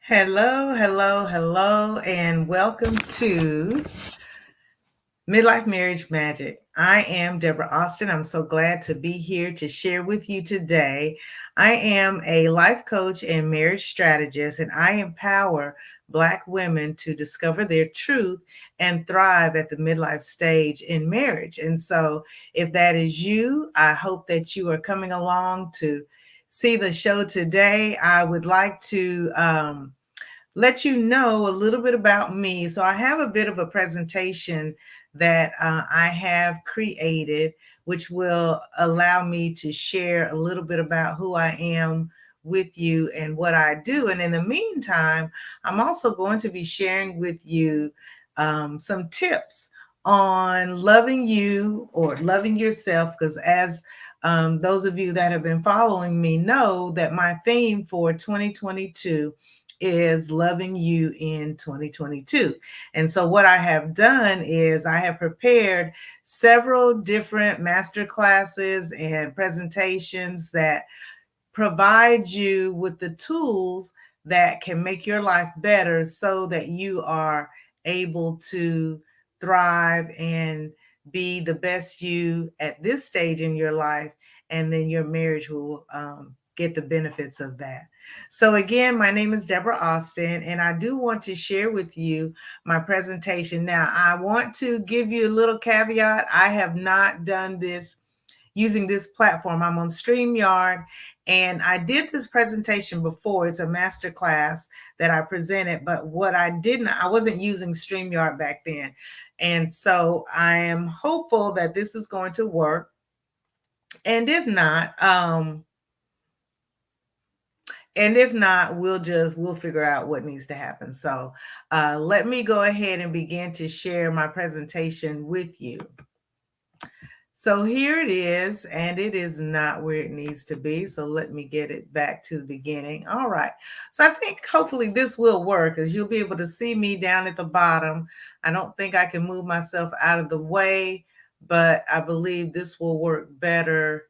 Hello, hello, hello, and welcome to Midlife Marriage Magic. I am Deborah Austin. I'm so glad to be here to share with you today. I am a life coach and marriage strategist, and I empower Black women to discover their truth and thrive at the midlife stage in marriage. And so, if that is you, I hope that you are coming along to see the show today. I would like to let you know a little bit about me. So I have a bit of a presentation that I have created, which will allow me to share a little bit about who I am with you and what I do. And in the meantime, I'm also going to be sharing with you some tips on loving you or loving yourself, because as those of you that have been following me know that my theme for 2022 is loving you in 2022. And so what I have done is I have prepared several different master classes and presentations that provide you with the tools that can make your life better so that you are able to thrive and be the best you at this stage in your life. And then your marriage will get the benefits of that. So, again, my name is Deborah Austin, and I do want to share with you my presentation. Now, I want to give you a little caveat. I have not done this using this platform. I'm on StreamYard, and I did this presentation before. It's a master class that I presented, but what I wasn't using StreamYard back then. And so I am hopeful that this is going to work. And if not, we'll figure out what needs to happen. So let me go ahead and begin to share my presentation with you. So here it is, and it is not where it needs to be. So let me get it back to the beginning. All right. So I think hopefully this will work, because you'll be able to see me down at the bottom. I don't think I can move myself out of the way, but I believe this will work better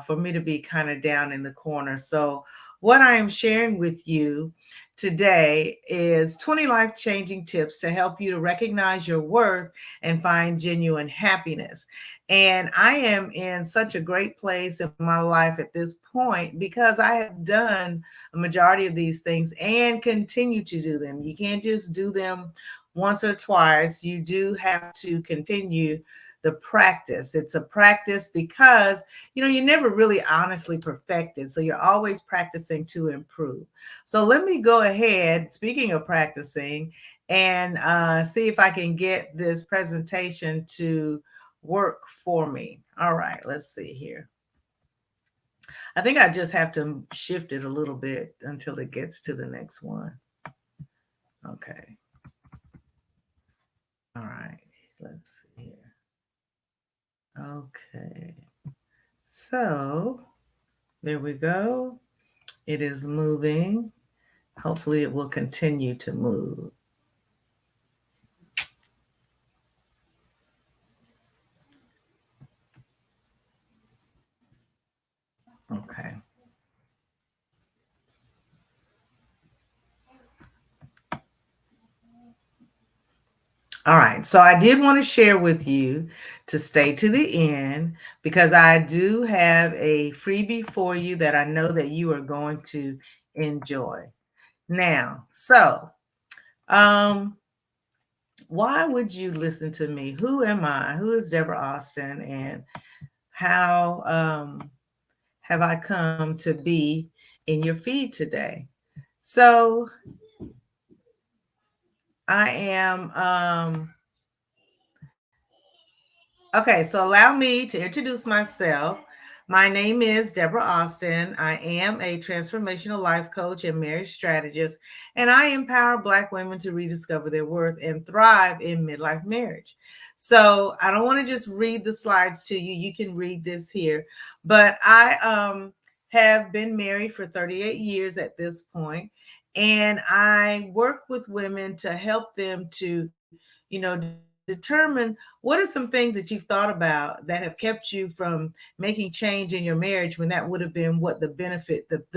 for me to be kind of down in the corner. So what I am sharing with you today is 20 life-changing tips to help you to recognize your worth and find genuine happiness. And I am in such a great place in my life at this point because I have done a majority of these things and continue to do them. You can't just do them once or twice. You do have to continue the practice. It's a practice because, you never really honestly perfected. So you're always practicing to improve. So let me go ahead, speaking of practicing, and see if I can get this presentation to work for me. All right, let's see here. I think I just have to shift it a little bit until it gets to the next one. Okay. All right, let's see here. Okay. So there we go. It is moving. Hopefully it will continue to move. Okay. All right. So I did want to share with you to stay to the end, because I do have a freebie for you that I know that you are going to enjoy. Now, so um, why would you listen to me? Who am I? Who is Deborah Austin? And how have I come to be in your feed today? So I am okay, so allow me to introduce myself. My name is Deborah Austin. I am a transformational life coach and marriage strategist, and I empower Black women to rediscover their worth and thrive in midlife marriage. So I don't want to just read the slides to you. You can read this here, but I have been married for 38 years at this point, and I work with women to help them to, determine what are some things that you've thought about that have kept you from making change in your marriage when that would have been what the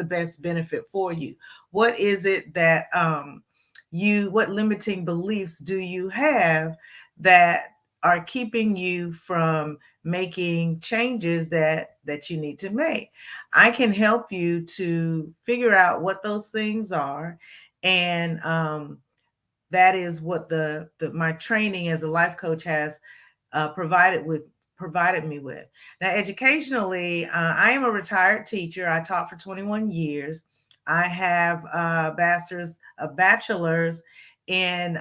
best benefit for you. What is it that what limiting beliefs do you have that are keeping you from making changes that you need to make? I can help you to figure out what those things are, and that is what the my training as a life coach has provided me with. Now, educationally, I am a retired teacher. I taught for 21 years. I have a bachelor's in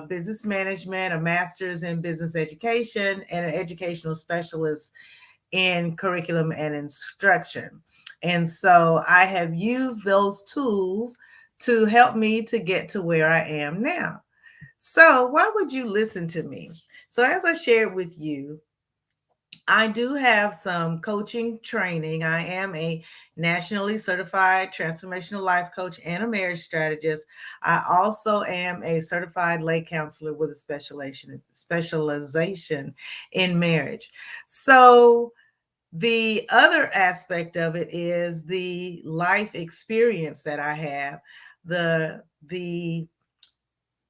business management, a master's in business education, and an educational specialist in curriculum and instruction. And so I have used those tools to help me to get to where I am now. So, why would you listen to me? So, as I shared with you, I do have some coaching training. I am a nationally certified transformational life coach and a marriage strategist. I also am a certified lay counselor with a specialization in marriage. So, the other aspect of it is the life experience that I have. The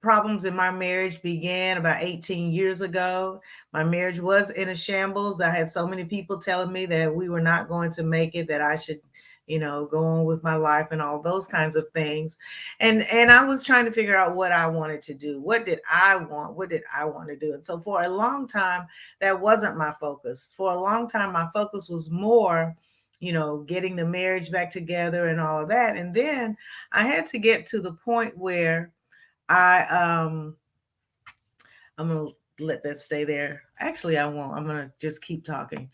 problems in my marriage began about 18 years ago. My marriage was in a shambles. I had so many people telling me that we were not going to make it, that I should, go on with my life and all those kinds of things. And I was trying to figure out what I wanted to do. What did I want? What did I want to do? And so for a long time, that wasn't my focus. For a long time, my focus was more, getting the marriage back together and all of that. And then I had to get to the point where I I'm gonna let that stay there. Actually, I won't. I'm gonna just keep talking.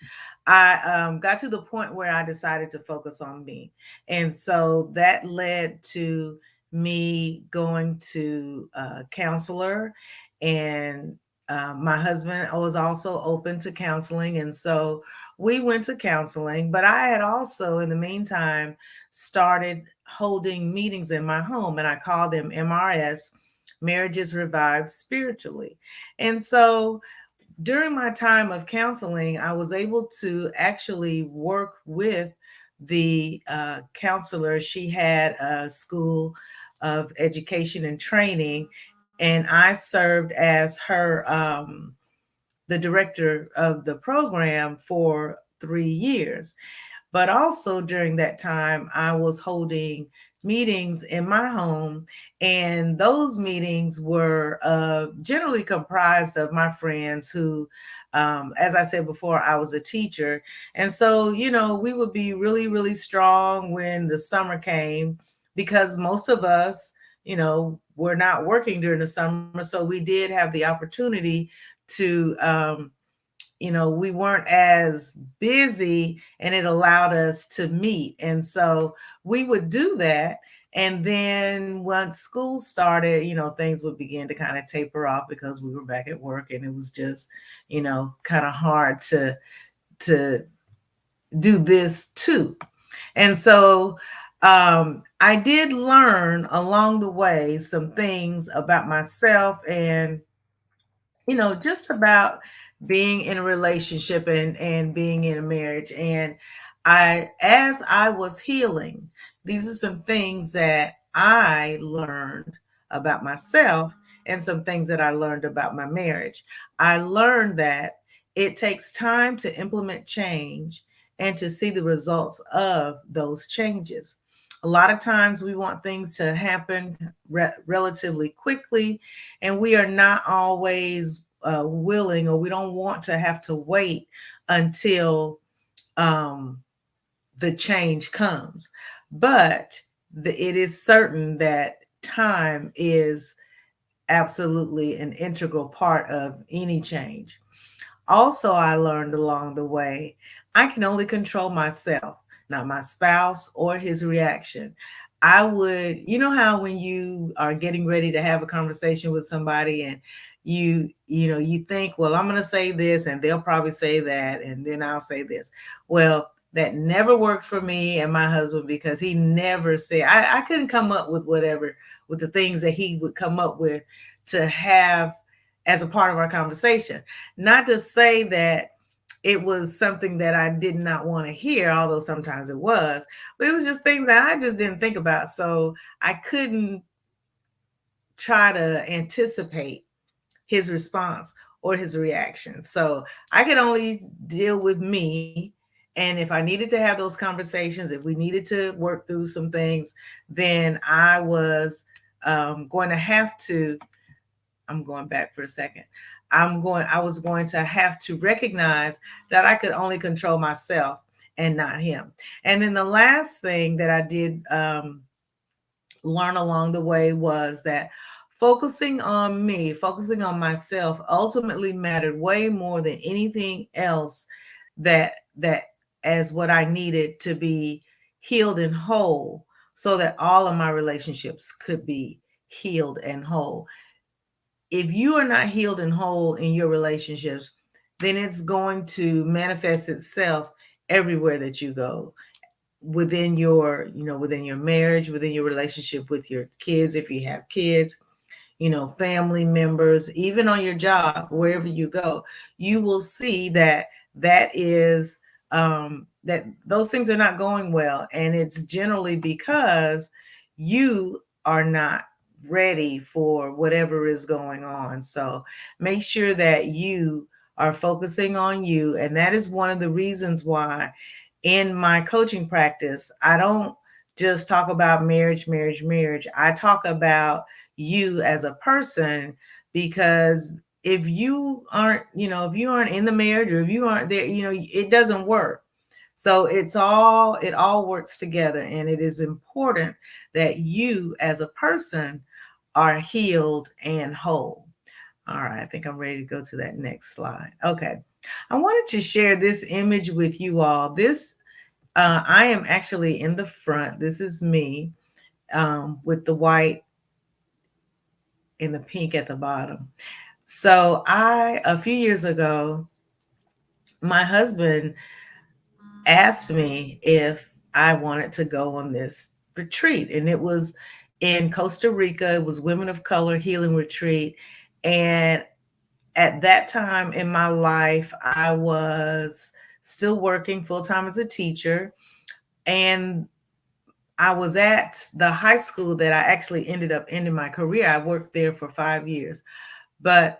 I got to the point where I decided to focus on me, and so that led to me going to a counselor, and my husband was also open to counseling, and so we went to counseling. But I had also, in the meantime, started holding meetings in my home, and I call them MRS, Marriages Revived Spiritually. And so during my time of counseling, I was able to actually work with the counselor. She had a school of education and training, and I served as the director of the program for 3 years. But also during that time, I was holding meetings in my home, and those meetings were generally comprised of my friends who, as I said before, I was a teacher. And so, we would be really, really strong when the summer came because most of us, were not working during the summer. So we did have the opportunity to, we weren't as busy, and it allowed us to meet. And so we would do that. And then once school started, things would begin to kind of taper off because we were back at work, and it was just, kind of hard to do this too. And so I did learn along the way some things about myself and just about being in a relationship and being in a marriage. And as I was healing, these are some things that I learned about myself and some things that I learned about my marriage. I learned that it takes time to implement change and to see the results of those changes. A lot of times we want things to happen relatively quickly, and we are not always willing, or we don't want to have to wait until um, the change comes. But it is certain that time is absolutely an integral part of any change. Also, I learned along the way, I can only control myself, not my spouse or his reaction. I would, how when you are getting ready to have a conversation with somebody and you think, well, I'm going to say this and they'll probably say that and then I'll say this. Well, that never worked for me and my husband because he never said, I couldn't come up with with the things that he would come up with to have as a part of our conversation. Not to say that it was something that I did not want to hear, although sometimes it was, but it was just things that I just didn't think about. So I couldn't try to anticipate his response or his reaction. So I could only deal with me. And if I needed to have those conversations, if we needed to work through some things, then I was going to have to. I'm going back for a second. I was going to have to recognize that I could only control myself and not him. And then the last thing that I did learn along the way was that focusing on me, focusing on myself ultimately mattered way more than anything else that as what I needed to be healed and whole so that all of my relationships could be healed and whole. If you are not healed and whole in your relationships, then it's going to manifest itself everywhere that you go, within your, within your marriage, within your relationship with your kids, if you have kids, family members, even on your job, wherever you go, you will see that that is that those things are not going well. And it's generally because you are not ready for whatever is going on. So make sure that you are focusing on you. And that is one of the reasons why in my coaching practice, I don't just talk about marriage, marriage, marriage. I talk about you as a person, because if you aren't in the marriage, or if you aren't there, it doesn't work. So it all works together, and it is important that you as a person are healed and whole. All right, I think I'm ready to go to that next slide. Okay. I wanted to share this image with you all. I am actually in the front. This is me with the white and the pink at the bottom. So a few years ago, my husband asked me if I wanted to go on this retreat, and it was in Costa Rica. It was Women of Color Healing Retreat. And at that time in my life, I was still working full time as a teacher. And I was at the high school that I actually ended up ending my career. I worked there for 5 years. But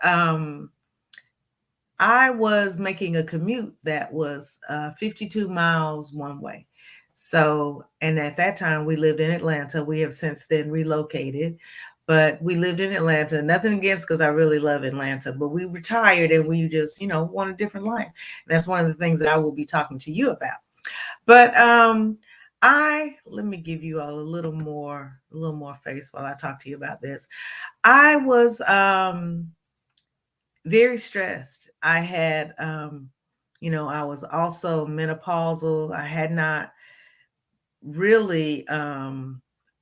I was making a commute that was 52 miles one way. So, and at that time we lived in Atlanta. We have since then relocated, but we lived in Atlanta. Nothing against, because I really love Atlanta, but we retired and we just, want a different life. And that's one of the things that I will be talking to you about. But let me give you all a little more face while I talk to you about this. I was very stressed. I had, I was also menopausal. I had not really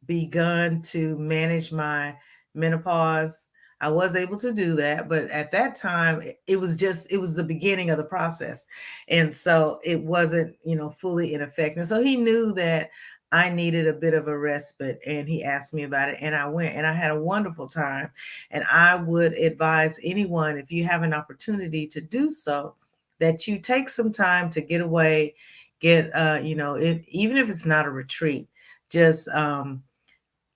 begun to manage my menopause. I was able to do that, but at that time, it was the beginning of the process. And so it wasn't, fully in effect. And so he knew that I needed a bit of a respite, and he asked me about it, and I went, and I had a wonderful time. And I would advise anyone, if you have an opportunity to do so, that you take some time to get away, get even if it's not a retreat, just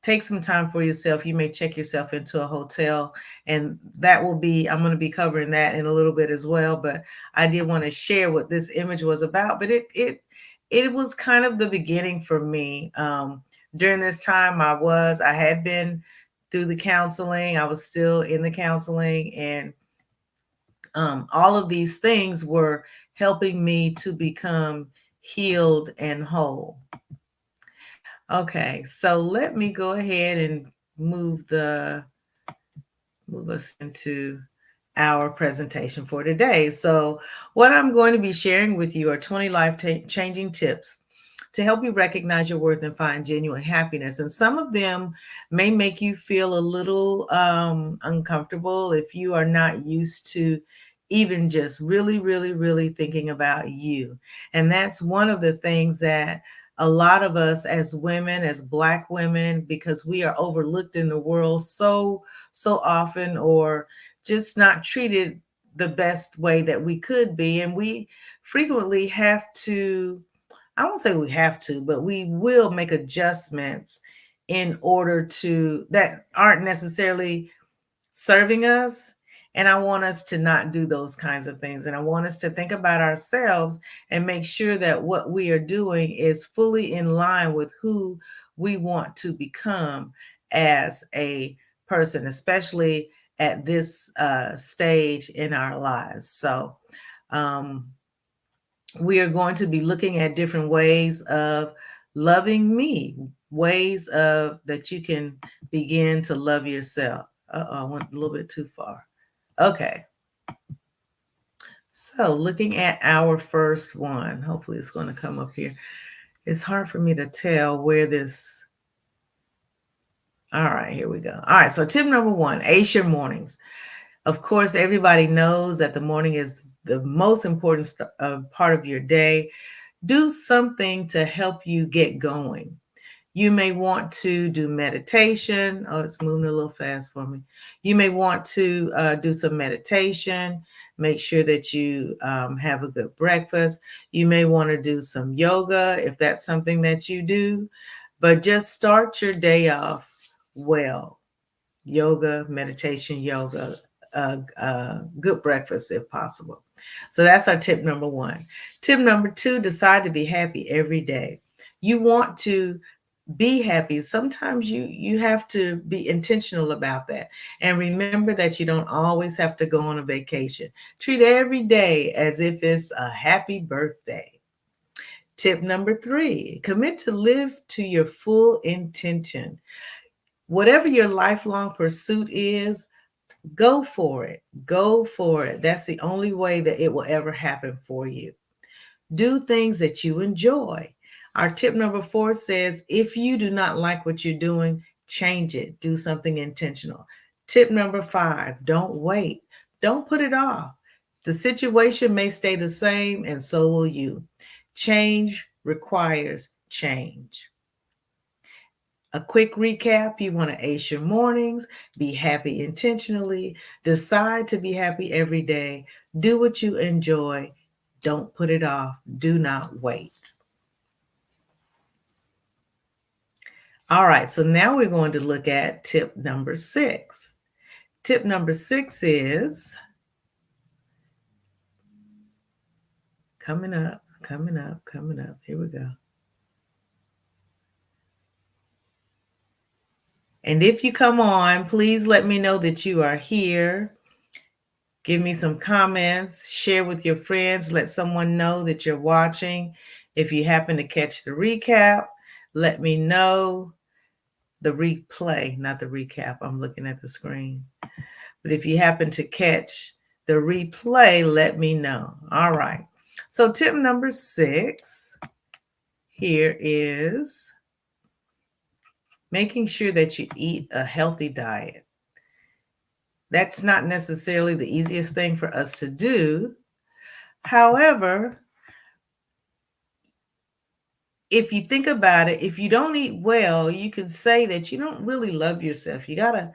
take some time for yourself. You may check yourself into a hotel, and I'm going to be covering that in a little bit as well. But I did want to share what this image was about. But it was kind of the beginning for me. During this time, I had been through the counseling. I was still in the counseling, and all of these things were helping me to become healed and whole. Okay, so let me go ahead and move us into our presentation for today. So what I'm going to be sharing with you are 20 life-changing tips to help you recognize your worth and find genuine happiness. And some of them may make you feel a little uncomfortable if you are not used to even just really, really, really thinking about you. And that's one of the things that a lot of us as women, as Black women, because we are overlooked in the world so often, or just not treated the best way that we could be. And we frequently have to, I won't say we have to, but we will make adjustments in order to that aren't necessarily serving us. And I want us to not do those kinds of things. And I want us to think about ourselves and make sure that what we are doing is fully in line with who we want to become as a person, especially at this stage in our lives. So, um, we are going to be looking at different ways of loving me, ways of that you can begin to love yourself. I went a little bit too far. Okay. So looking at our first one, hopefully it's going to come up here. It's hard for me to tell where this. All right, here we go. All right. So tip number one, ace your mornings. Of course, everybody knows that the morning is the most important part of your day. Do something to help you get going. You may want to do meditation. Oh, it's moving a little fast for me. You may want to do some meditation. Make sure that you have a good breakfast. You may want to do some yoga if that's something that you do. But just start your day off well. Yoga, meditation, yoga, good breakfast if possible. So that's our tip number one. Tip number two, decide to be happy every day. You want to be happy. Sometimes you have to be intentional about that. And remember that you don't always have to go on a vacation. Treat every day as if it's a happy birthday. Tip number three, commit to live to your full intention. Whatever your lifelong pursuit is, go for it. Go for it. That's the only way that it will ever happen for you. Do things that you enjoy. Our tip number four says if you do not like what you're doing, change it. Do something intentional. Tip number five, don't wait. Don't put it off. The situation may stay the same, and so will you. Change requires change. A quick recap, you want to ace your mornings, be happy intentionally, decide to be happy every day, do what you enjoy, don't put it off, do not wait. All right, so now we're going to look at tip number six. Tip number six is coming up, coming up, coming up. Here we go. And if you come on, please let me know that you are here. Give me some comments, share with your friends, let someone know that you're watching. If you happen to catch the recap, let me know. The replay, not the recap. I'm looking at the screen. But if you happen to catch the replay, let me know. All right. So tip number six here is making sure that you eat a healthy diet. That's not necessarily the easiest thing for us to do. However, if you think about it, if you don't eat well, you can say that you don't really love yourself. You got to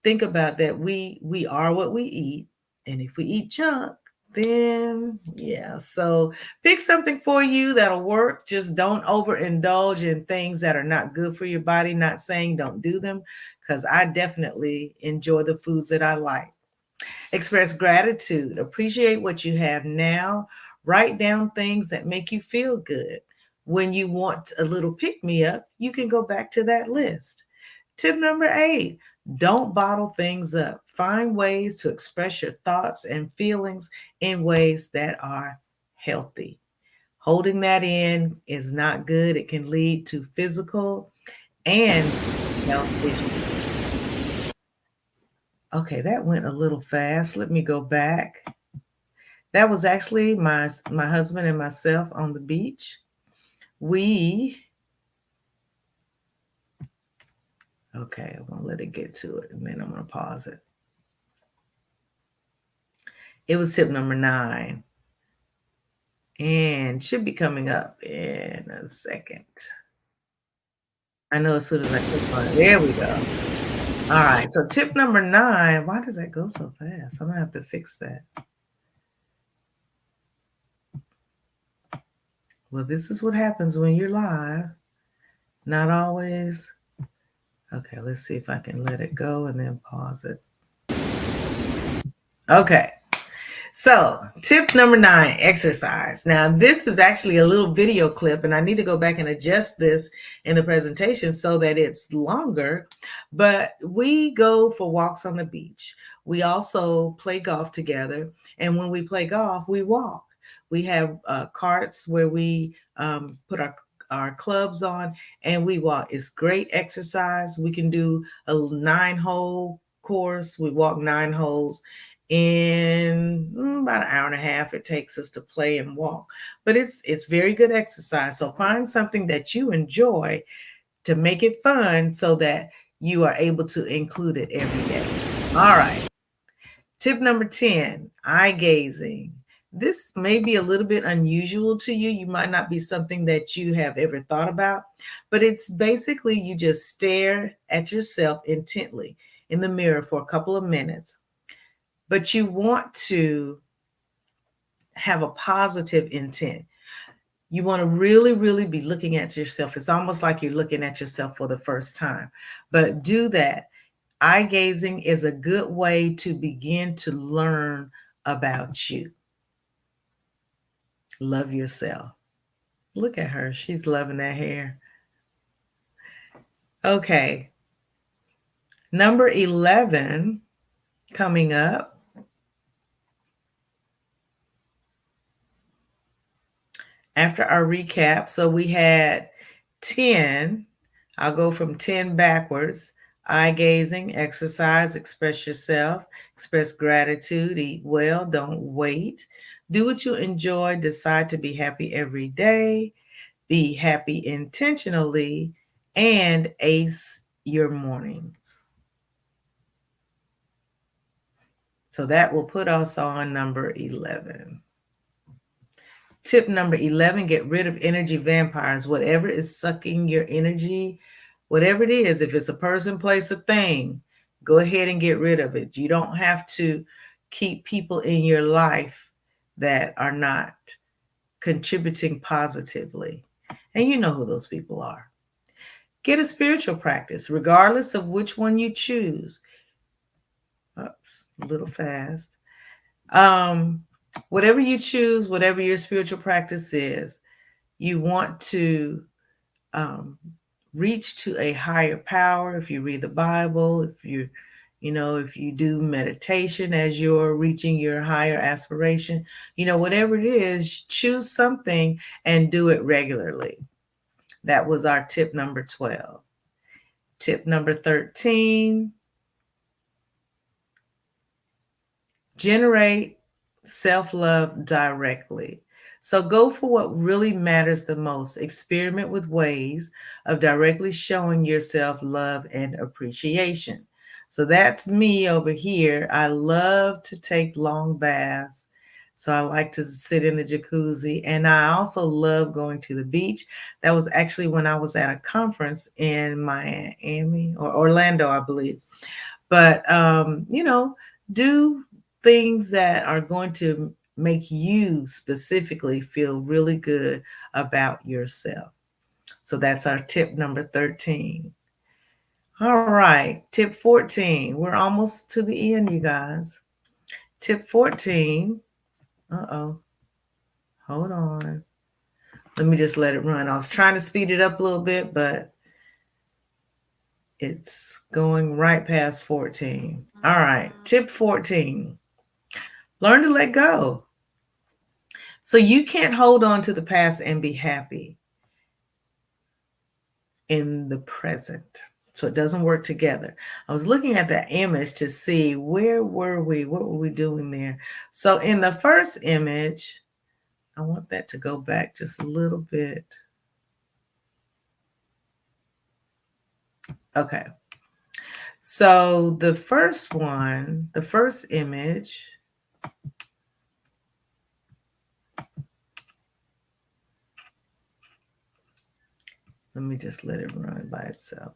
think about that. We are what we eat. And if we eat junk, then yeah. So pick something for you that'll work. Just don't overindulge in things that are not good for your body. Not saying don't do them, because I definitely enjoy the foods that I like. Express gratitude. Appreciate what you have now. Write down things that make you feel good. When you want a little pick me up, you can go back to that list. Tip number 8, don't bottle things up. Find ways to express your thoughts and feelings in ways that are healthy. Holding that in is not good. It can lead to physical and health issues. Okay, that went a little fast. Let me go back. That was actually my husband and myself on the beach. Okay, I'm gonna let it get to it and then I'm gonna pause it. It was tip number 9 and should be coming up in a second. I know as soon as I click on it. There we go. All right. So tip number 9. Why does that go so fast? I'm gonna have to fix that. Well, this is what happens when you're live. Not always. Okay, let's see if I can let it go and then pause it. Okay. So, tip number 9, exercise. Now, this is actually a little video clip, and I need to go back and adjust this in the presentation so that it's longer. But we go for walks on the beach. We also play golf together. And when we play golf, we walk. We have carts where we put our clubs on and we walk. It's great exercise. We can do a 9-hole course. We walk 9 holes in about an hour and a half it takes us to play and walk, but it's very good exercise. So find something that you enjoy to make it fun so that you are able to include it every day. All right, tip number 10, eye gazing. This may be a little bit unusual to you. You might not be something that you have ever thought about, but it's basically you just stare at yourself intently in the mirror for a couple of minutes, but you want to have a positive intent. You want to really, really be looking at yourself. It's almost like you're looking at yourself for the first time. But do that. Eye gazing is a good way to begin to learn about you. Love yourself. Look at her. She's loving that hair. Okay. Number 11 coming up. After our recap, so we had 10. I'll go from 10 backwards. Eye gazing, exercise, express yourself, express gratitude, eat well, don't wait. Do what you enjoy, decide to be happy every day, be happy intentionally, and ace your mornings. So that will put us on number 11. Tip number 11, get rid of energy vampires. Whatever is sucking your energy, whatever it is, if it's a person, place, or thing, go ahead and get rid of it. You don't have to keep people in your life that are not contributing positively. And you know who those people are. Get a spiritual practice, regardless of which one you choose. Oops, a little fast. Whatever you choose, whatever your spiritual practice is, you want to um, reach to a higher power. If you read the Bible, if you do meditation as you're reaching your higher aspiration, whatever it is, choose something and do it regularly. That was our tip number 12. Tip number 13, generate self-love directly. So go for what really matters the most. Experiment with ways of directly showing yourself love and appreciation. So that's me over here. I love to take long baths. So I like to sit in the jacuzzi, and I also love going to the beach. That was actually when I was at a conference in Miami or Orlando, I believe. But do things that are going to make you specifically feel really good about yourself. So that's our tip number 13. All right, tip 14. We're almost to the end, you guys. Tip 14. Uh-oh. Hold on. Let me just let it run. I was trying to speed it up a little bit, but it's going right past 14. All right, tip 14. Learn to let go. So you can't hold on to the past and be happy in the present. So it doesn't work together. I was looking at that image to see where were we? What were we doing there? So in the first image, I want that to go back just a little bit. Okay. So the first one, the first image, let me just let it run by itself.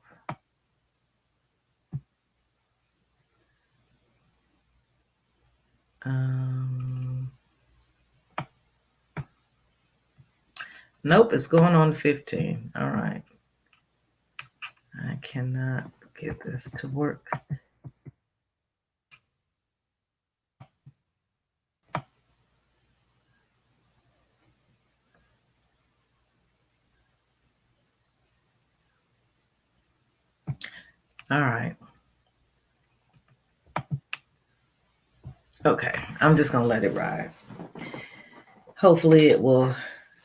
Um, nope, it's going on 15. All right. I cannot get this to work. All right. Okay. I'm just going to let it ride. Hopefully it will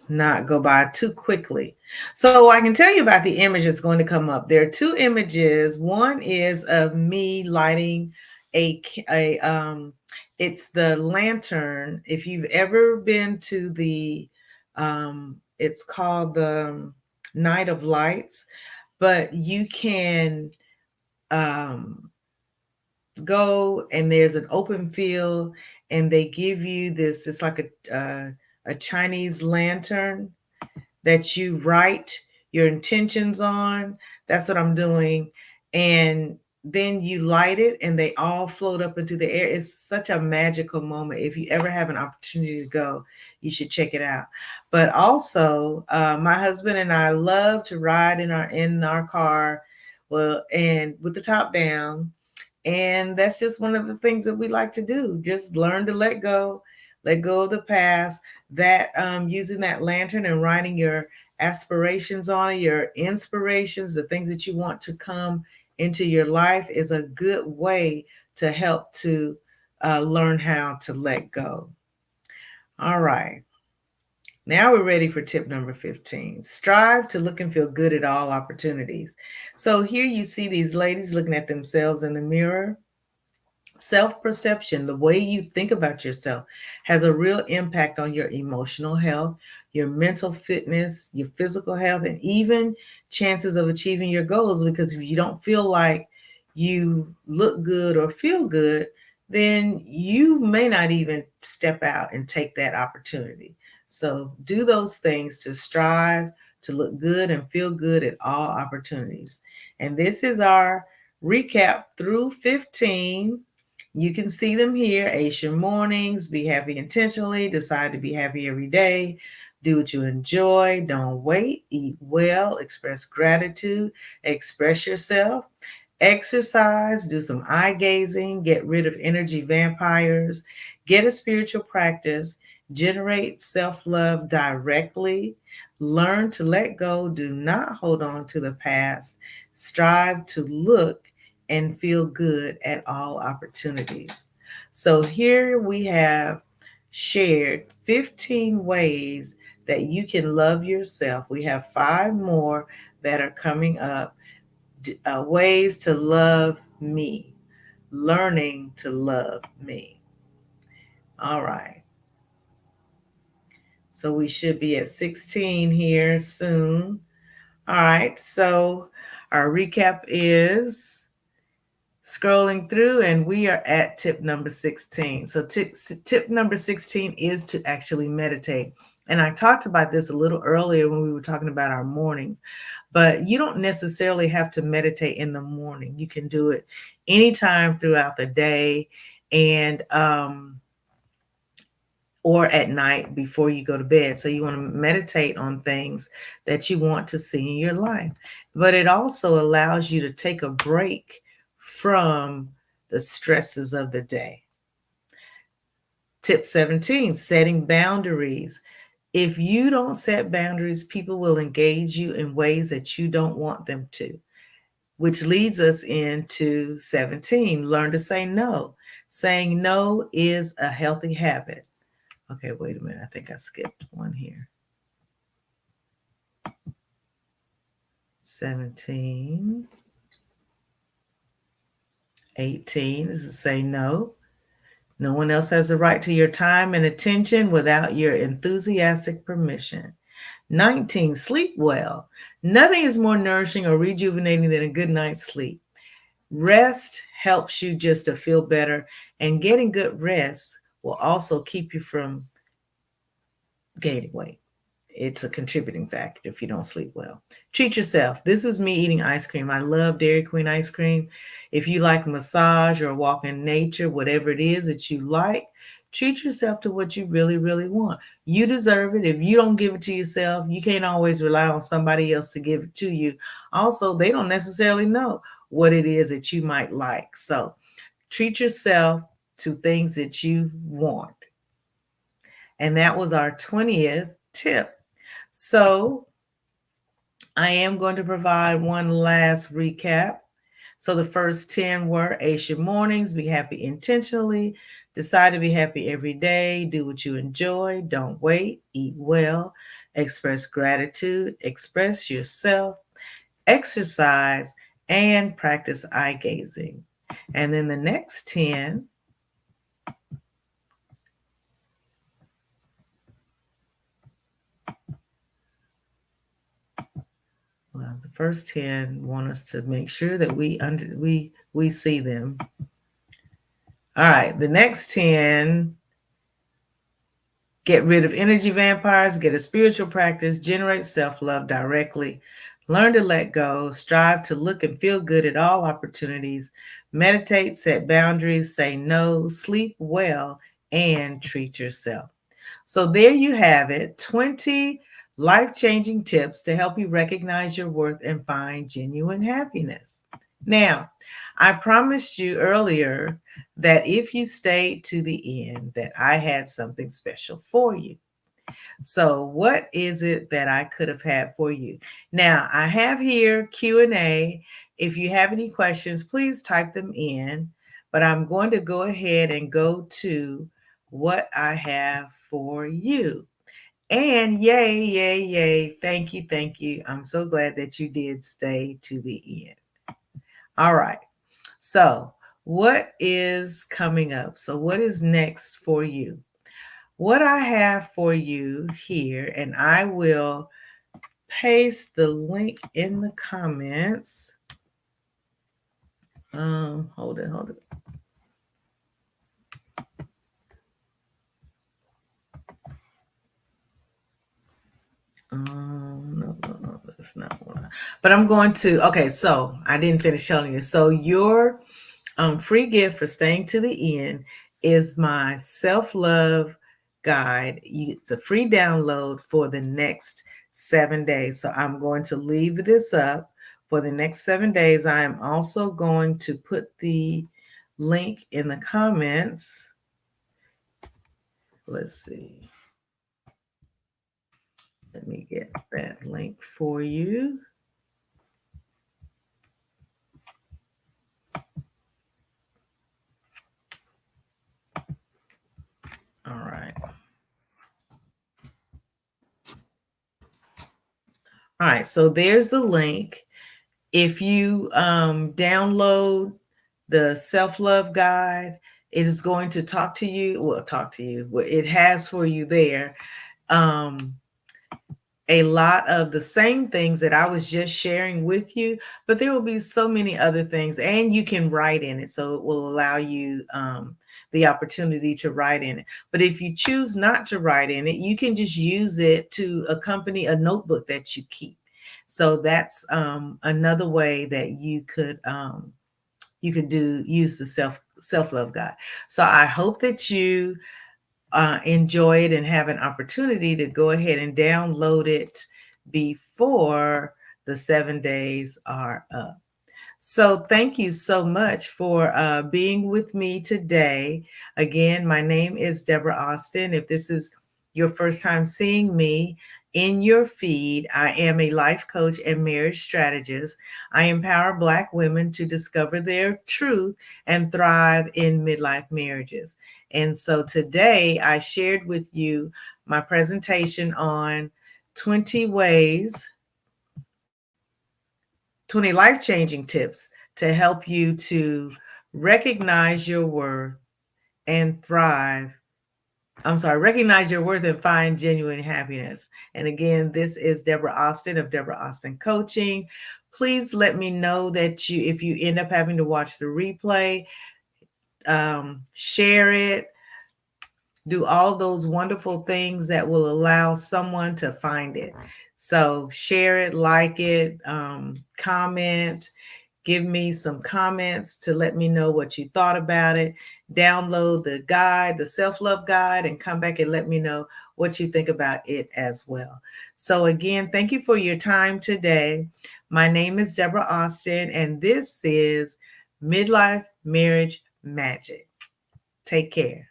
not go by too quickly. So I can tell you about the image that's going to come up. There are two images. One is of me lighting a it's the lantern. If you've ever been to the it's called the Night of Lights, but you can um go and there's an open field and they give you this, it's like a Chinese lantern that you write your intentions on. That's what I'm doing. And then you light it and they all float up into the air. It's such a magical moment. If you ever have an opportunity to go, you should check it out. But also, my husband and I love to ride in our car, well, and with the top down, and that's just one of the things that we like to do. Just learn to let go of the past. That using that lantern and writing your aspirations on it, your inspirations, the things that you want to come into your life is a good way to help to learn how to let go. All right. Now we're ready for tip number 15. Strive to look and feel good at all opportunities. So here you see these ladies looking at themselves in the mirror. Self-perception, the way you think about yourself, has a real impact on your emotional health, your mental fitness, your physical health, and even chances of achieving your goals. Because if you don't feel like you look good or feel good, then you may not even step out and take that opportunity. So do those things to strive to look good and feel good at all opportunities. And this is our recap through 15. You can see them here. Ace your mornings, be happy intentionally, decide to be happy every day, do what you enjoy, don't wait, eat well, express gratitude, express yourself, exercise, do some eye gazing, get rid of energy vampires, get a spiritual practice, generate self love directly, learn to let go, do not hold on to the past, strive to look and feel good at all opportunities. So here we have shared 15 ways that you can love yourself. We have 5 more that are coming up. Ways to love me, learning to love me. All right. So we should be at 16 here soon. All right. So our recap is scrolling through and we are at tip number 16. So tip number 16 is to actually meditate. And I talked about this a little earlier when we were talking about our mornings, but you don't necessarily have to meditate in the morning. You can do it anytime throughout the day, and or at night before you go to bed. So you want to meditate on things that you want to see in your life. But it also allows you to take a break from the stresses of the day. Tip 17, setting boundaries. If you don't set boundaries, people will engage you in ways that you don't want them to, which leads us into 17, learn to say no. Saying no is a healthy habit. Okay, wait a minute. I think I skipped one here. 17. 18 is to say no. No one else has a right to your time and attention without your enthusiastic permission. 19, sleep well. Nothing is more nourishing or rejuvenating than a good night's sleep. Rest helps you just to feel better, and getting good rest will also keep you from gaining weight. it's a contributing factor if you don't sleep well. Treat yourself. This is me eating ice cream. I love Dairy Queen ice cream. If you like massage or a walk in nature, whatever it is that you like, treat yourself to what you really, really want. You deserve it. If you don't give it to yourself, you can't always rely on somebody else to give it to you. Also, they don't necessarily know what it is that you might like. So treat yourself to things that you want. And that was our 20th tip. So I am going to provide one last recap. So the first 10 were: ace your mornings, be happy intentionally, decide to be happy every day, do what you enjoy, don't wait, eat well, express gratitude, express yourself, exercise, and practice eye gazing. And then the next 10, well, the first 10 want us to make sure that we see them. All right, the next 10: get rid of energy vampires, get a spiritual practice, generate self-love directly, learn to let go, strive to look and feel good at all opportunities, meditate, set boundaries, say no, sleep well, and treat yourself. So there you have it, 20 life-changing tips to help you recognize your worth and find genuine happiness. Now, I promised you earlier that if you stayed to the end, that I had something special for you. So, what is it that I could have had for you? Now, I have here Q&A. If you have any questions, please type them in, but I'm going to go ahead and go to what I have for you. And yay, yay, yay. Thank you, thank you. I'm so glad that you did stay to the end. All right. So, what is coming up? So, what is next for you? What I have for you here, and I will paste the link in the comments. Hold it, hold it. No, that's not what but I'm going to, okay, so I didn't finish telling you. So your free gift for staying to the end is my self-love guide. It's a free download for the next 7 days. So I'm going to leave this up for the next 7 days. I am also going to put the link in the comments. Let's see. Let me get that link for you. All right. All right. So there's the link. If you download the self-love guide, it is going to talk to you. Well, talk to you. It has for you there a lot of the same things that I was just sharing with you, but there will be so many other things, and you can write in it. So it will allow you the opportunity to write in it. But if you choose not to write in it, you can just use it to accompany a notebook that you keep. So that's another way that you could use the self-love guide. So I hope that you enjoy it and have an opportunity to go ahead and download it before the 7 days are up. So thank you so much for being with me today. Again, my name is Deborah Austin. If this is your first time seeing me in your feed, I am a life coach and marriage strategist. I empower Black women to discover their truth and thrive in midlife marriages. And so today I shared with you my presentation on 20 ways 20 life-changing tips to help you to recognize your worth and thrive. Recognize your worth and find genuine happiness. And again, this is Deborah Austin of Deborah Austin Coaching. Please let me know that if you end up having to watch the replay, share it, do all those wonderful things that will allow someone to find it. So share it, like it, comment, give me some comments to let me know what you thought about it. Download the guide, the self-love guide, and come back and let me know what you think about it as well. So again, thank you for your time today. My name is Deborah Austin, and this is Midlife Marriage Magic. Take care.